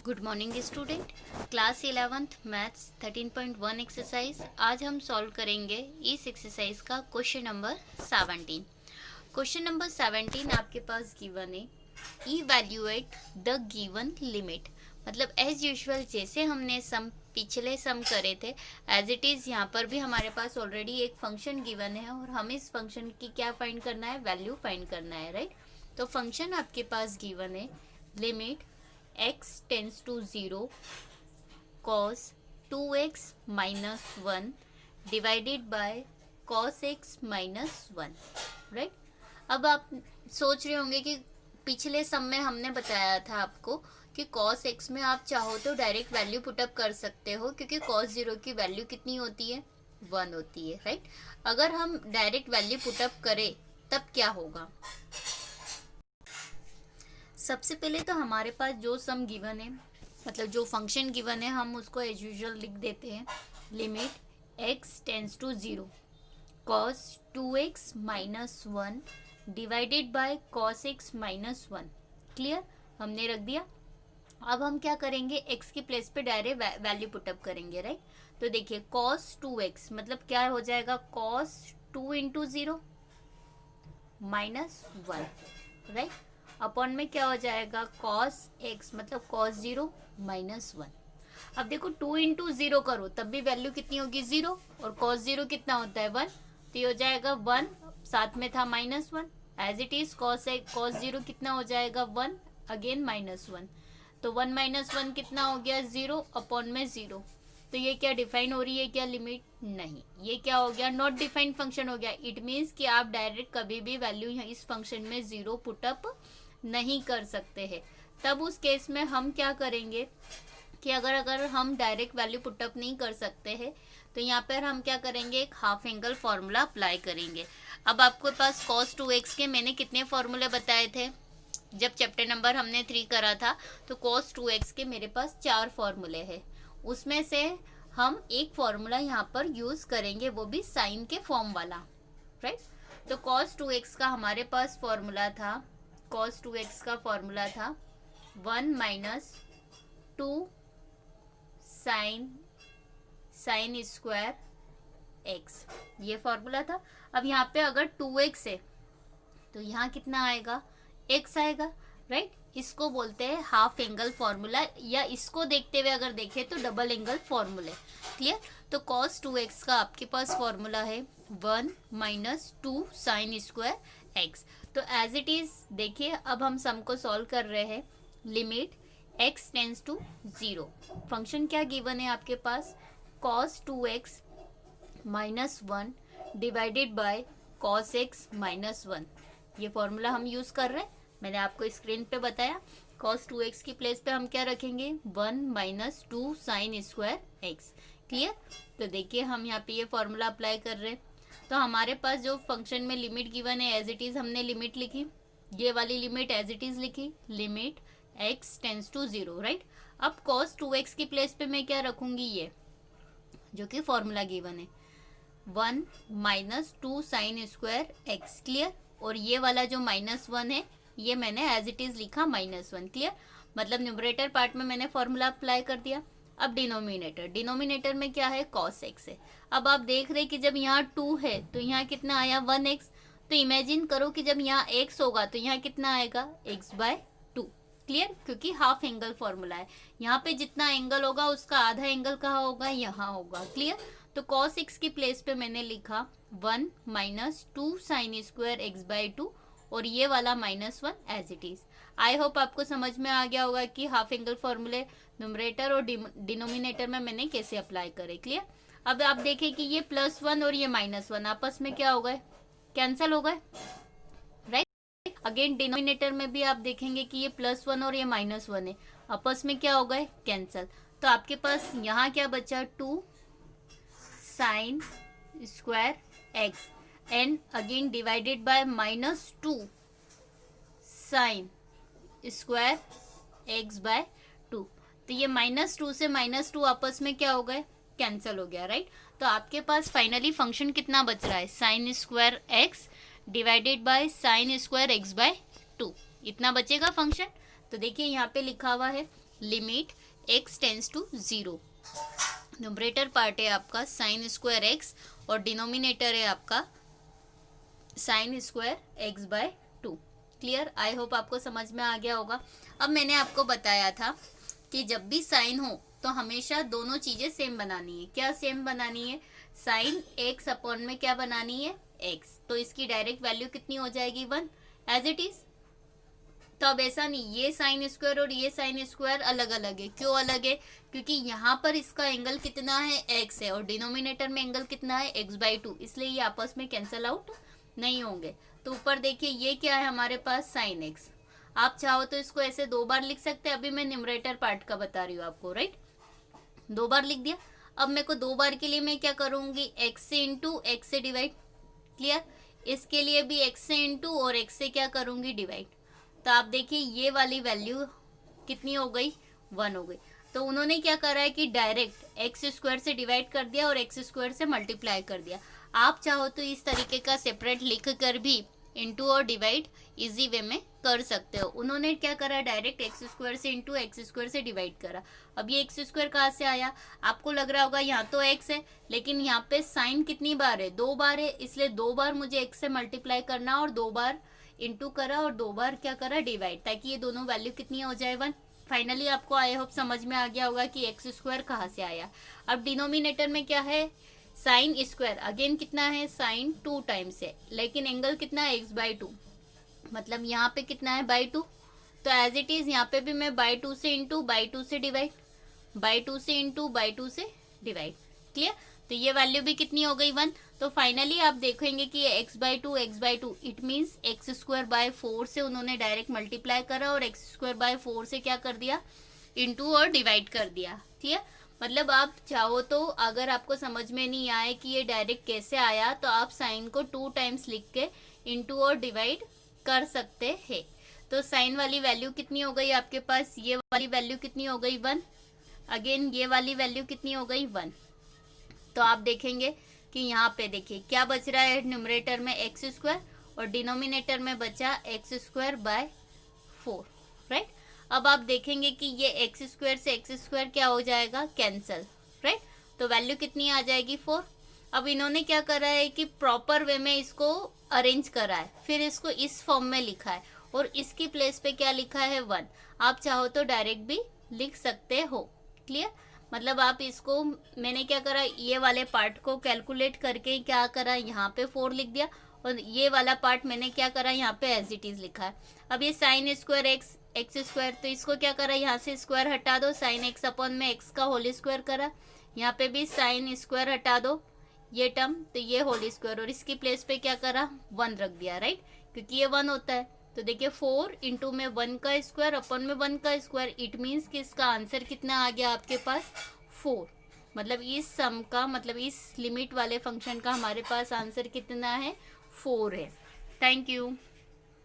Good morning student. Class 11th maths 13.1 exercise आज हम solve करेंगे इस एक्सरसाइज का क्वेश्चन नंबर 17। क्वेश्चन नंबर 17 आपके पास गिवन है, इवैल्यूएट द गिवन लिमिट। मतलब एज यूजुअल जैसे हमने पिछले सम करे थे एज इट इज़ यहाँ पर भी हमारे पास ऑलरेडी एक फंक्शन गिवन है और हमें इस फंक्शन की क्या फाइंड करना है, वैल्यू फाइंड करना है, राइट। तो फंक्शन आपके पास गिवन है, limit x tends to 0 cos 2x minus 1 divided by cos x minus 1, right. अब आप सोच रहे होंगे कि पिछले सम में हमने बताया था आपको कि cos x में आप चाहो तो डायरेक्ट वैल्यू पुटअप कर सकते हो, क्योंकि cos 0 की वैल्यू कितनी होती है, 1 होती है, राइट। अगर हम डायरेक्ट वैल्यू पुटअप करें तब क्या होगा। सबसे पहले तो हमारे पास जो सम गिवन है, मतलब जो फंक्शन गिवन है, हम उसको एज यूजुअल लिख देते हैं, limit x tends to 0 cos 2x minus 1 divided by cos x minus 1। Clear, हमने रख दिया। अब हम क्या करेंगे, x की प्लेस पे डायरेक्ट वैल्यू पुटअप करेंगे, राइट। तो देखिए cos 2x मतलब क्या हो जाएगा, cos 2 into 0 minus 1, right. Upon में क्या हो जाएगा, cos x मतलब cos 0 माइनस 1। अब देखो 2 इंटू 0 करो तब भी वैल्यू कितनी होगी, 0, और cos 0 कितना होता है, 1, तो ये हो जाएगा 1, साथ में था minus 1, as it is cos 0 कितना हो जाएगा, 1, अगेन माइनस 1, तो 1 माइनस 1 कितना हो गया, 0, अपॉन में 0। तो ये क्या डिफाइन हो रही है, क्या लिमिट, नहीं, ये क्या हो गया, नॉट डिफाइंड फंक्शन हो गया। इट मीन्स कि आप डायरेक्ट कभी भी वैल्यू इस फंक्शन में 0 पुटअप नहीं कर सकते हैं। तब उस केस में हम क्या करेंगे कि अगर हम डायरेक्ट वैल्यू पुटअप नहीं कर सकते हैं तो यहाँ पर हम क्या करेंगे, एक हाफ एंगल फॉर्मूला अप्लाई करेंगे। अब आपके पास cos 2x के मैंने कितने फॉर्मूले बताए थे, जब चैप्टर नंबर हमने 3 करा था तो cos 2x के मेरे पास 4 फॉर्मूले हैं। उसमें से हम एक फॉर्मूला यहाँ पर यूज करेंगे, वो भी साइन के फॉर्म वाला, राइट। तो cos 2x का हमारे पास फॉर्मूला था, cos 2x का फॉर्मूला था 1 माइनस 2 साइन स्क्वायर x, ये फॉर्मूला था। अब यहाँ पे अगर 2x है तो यहाँ कितना आएगा, x आएगा, राइट। इसको बोलते हैं हाफ एंगल फॉर्मूला, या इसको देखते हुए अगर देखें तो डबल एंगल फॉर्मूले। क्लियर, तो cos 2x का आपके पास फॉर्मूला है 1 माइनस 2 साइन स्क्वायर x। तो एज इट इज देखिए, अब हम सम को सॉल्व कर रहे हैं, limit x tends to 0, function क्या गिवन है आपके पास, cos 2x minus 1 divided by cos x minus 1। ये फॉर्मूला हम यूज कर रहे हैं, मैंने आपको स्क्रीन पे बताया। cos 2x की प्लेस पे हम क्या रखेंगे, 1 minus 2 sine square x। Clear, तो देखिए हम यहाँ पे ये फॉर्मूला अप्लाई कर रहे हैं। तो हमारे पास जो फंक्शन में लिमिट गिवन है एज इट इज हमने लिमिट लिखी, ये वाली लिमिट एज इट इज लिखी, limit x tends to 0, right. अब cos 2x की प्लेस पे मैं क्या रखूंगी, ये जो कि फॉर्मूला गिवन है 1 minus 2 sine square x। Clear, और ये वाला जो माइनस 1 है ये मैंने एज इट इज लिखा माइनस 1। क्लियर, मतलब न्यूमरेटर पार्ट में मैंने फॉर्मूला अप्लाई कर दिया। अब डिनोमिनेटर में क्या है, cos x है। अब आप देख रहे हैं कि जब यहाँ 2 है तो यहाँ कितना आया, 1x। तो इमेजिन करो कि जब यहाँ x होगा तो यहाँ कितना आएगा, x बाय 2। क्लियर, क्योंकि हाफ एंगल फॉर्मूला है, यहाँ पे जितना एंगल होगा उसका आधा एंगल कहाँ होगा, यहाँ होगा। क्लियर, तो cos x की प्लेस पे मैंने लिखा 1 minus 2 sine square x by 2, और ये वाला minus 1 as it is. I hope आपको समझ में आ गया होगा कि हाफ एंगल फॉर्मूले न्यूमरेटर और डिनोमिनेटर में मैंने कैसे अप्लाई करे। क्लियर, अब आप देखें कि ये +1 और ये -1 आपस में क्या हो गए, कैंसिल हो गए, राइट। अगेन डिनोमिनेटर में भी आप देखेंगे कि ये +1 और ये -1 है, आपस में क्या हो गए, कैंसिल। तो आपके पास यहाँ क्या बचा, 2 sine square x and again divided by -2 sine square x by 2। तो ये -2 से -2 आपस में क्या हो गए, कैंसिल हो गया, राइट। तो आपके पास फाइनली फंक्शन कितना बच रहा है, sine square x divided by sine square x by 2, इतना बचेगा फंक्शन। तो देखिए यहाँ पे लिखा हुआ है limit x tends to 0। Numerator part है आपका साइन स्क्वायर एक्स और डिनोमिनेटर है आपका sine square x by 2। Clear? I hope आपको समझ में आ गया होगा। अब मैंने आपको बताया था कि जब भी साइन हो तो हमेशा दोनों चीजें सेम बनानी है। क्या सेम बनानी है? साइन एक्स अपॉन में क्या बनानी है? एक्स। तो इसकी डायरेक्ट वैल्यू कितनी हो जाएगी? 1 एज इट इज। तो अब ऐसा नहीं, ये साइन स्क्वायर और ये साइन स्क्वायर अलग अलग है। क्यों अलग है? क्योंकि यहाँ पर इसका एंगल कितना है? एक्स है, और डिनोमिनेटर में एंगल कितना है? एक्स बाई 2, इसलिए ये आपस में कैंसल आउट नहीं होंगे। तो ऊपर देखिए ये क्या है हमारे पास? Sine x. आप चाहो तो इसको ऐसे 2 बार लिख सकते हैं। अभी मैं न्यूमरेटर पार्ट का बता रही हूँ आपको, राइट? 2 बार लिख दिया। अब मेरे को 2 बार के लिए मैं क्या करूंगी? एक्स से इंटू एक्स से डिवाइड। क्लियर? इसके लिए भी एक्स से इंटू और एक्स से क्या करूंगी? डिवाइड। तो आप देखिए ये वाली वैल्यू कितनी हो गई? 1 हो गई। तो उन्होंने क्या करा है कि डायरेक्ट एक्स स्क्वायर से डिवाइड कर दिया और एक्स स्क्वायर से मल्टीप्लाई कर दिया। आप चाहो तो इस तरीके का सेपरेट लिख कर भी इंटू और डिवाइड इजी वे में कर सकते हो। उन्होंने क्या करा? डायरेक्ट एक्स स्क्वायर से इंटू एक्स स्क्वायर से डिवाइड करा। अब ये एक्स स्क्वायर कहाँ से आया? आपको लग रहा होगा यहाँ तो एक्स है, लेकिन यहाँ पे साइन कितनी बार है? 2 बार है, इसलिए 2 बार मुझे एक्स से मल्टीप्लाई करना और 2 बार इंटू करा और 2 बार क्या करा? डिवाइड, ताकि ये दोनों वैल्यू कितनी हो जाए? 1। फाइनली आपको आई होप समझ में आ गया होगा कि एक्स स्क्वायर कहाँ से आया। अब डिनोमिनेटर में क्या है? साइन स्क्वायर, अगेन कितना है? साइन 2 टाइम्स है, लेकिन एंगल कितना है? एक्स बाई 2, मतलब यहाँ पे कितना है? बाई 2। तो एज इट इज यहाँ पे भी मैं बाई 2 से इंटू बाई 2 से डिवाइड, बाई 2 से इंटू बाई 2 से डिवाइड। क्लियर? तो ये वैल्यू भी कितनी हो गई? 1। तो फाइनली आप देखेंगे कि ये x by 2 it means x square by 4 से उन्होंने डायरेक्ट मल्टीप्लाई करा और एक्स स्क्वायर बाय 4 से क्या कर दिया? इंटू और डिवाइड कर दिया। क्लियर? मतलब आप चाहो तो अगर आपको समझ में नहीं आए कि ये डायरेक्ट कैसे आया, तो आप साइन को 2 टाइम्स लिख के इंटू और डिवाइड कर सकते हैं। तो साइन वाली वैल्यू कितनी हो गई आपके पास? ये वाली वैल्यू कितनी हो गई? 1। अगेन ये वाली वैल्यू कितनी हो गई? 1। तो आप देखेंगे कि यहाँ पे देखिए क्या बच रहा है? न्यूमरेटर में एक्स स्क्वायर और डिनोमिनेटर में बचा एक्स स्क्वायर बाय 4, राइट? अब आप देखेंगे कि ये एक्स स्क्वायर से एक्स स्क्वायर क्या हो जाएगा? Cancel, right? तो वैल्यू कितनी आ जाएगी? 4। अब इन्होंने क्या करा है कि प्रॉपर वे में इसको अरेंज करा है, फिर इसको इस फॉर्म में लिखा है और इसकी प्लेस पे क्या लिखा है? 1। आप चाहो तो डायरेक्ट भी लिख सकते हो। क्लियर? मतलब आप इसको, मैंने क्या करा? ये वाले पार्ट को कैलकुलेट करके क्या करा? यहाँ पे 4 लिख दिया, और ये वाला पार्ट मैंने क्या करा? यहाँ पे एज इट इज लिखा है। अब ये sign square x x square, तो इसको क्या करा? यहाँ से स्क्वायर हटा दो, साइन एक्स अपॉन में एक्स का होल स्क्वायर करा। यहाँ पे भी साइन स्क्वायर हटा दो ये टर्म, तो ये होल स्क्वायर, और इसकी प्लेस पे क्या करा? 1 रख दिया, राइट? क्योंकि ये 1 होता है। तो देखिए 4 इंटू में 1 का स्क्वायर अपॉन में 1 का स्क्वायर, इट मीन्स कि इसका आंसर कितना आ गया आपके पास? 4। मतलब इस सम का, मतलब इस लिमिट वाले फंक्शन का हमारे पास आंसर कितना है? 4 है। Thank you.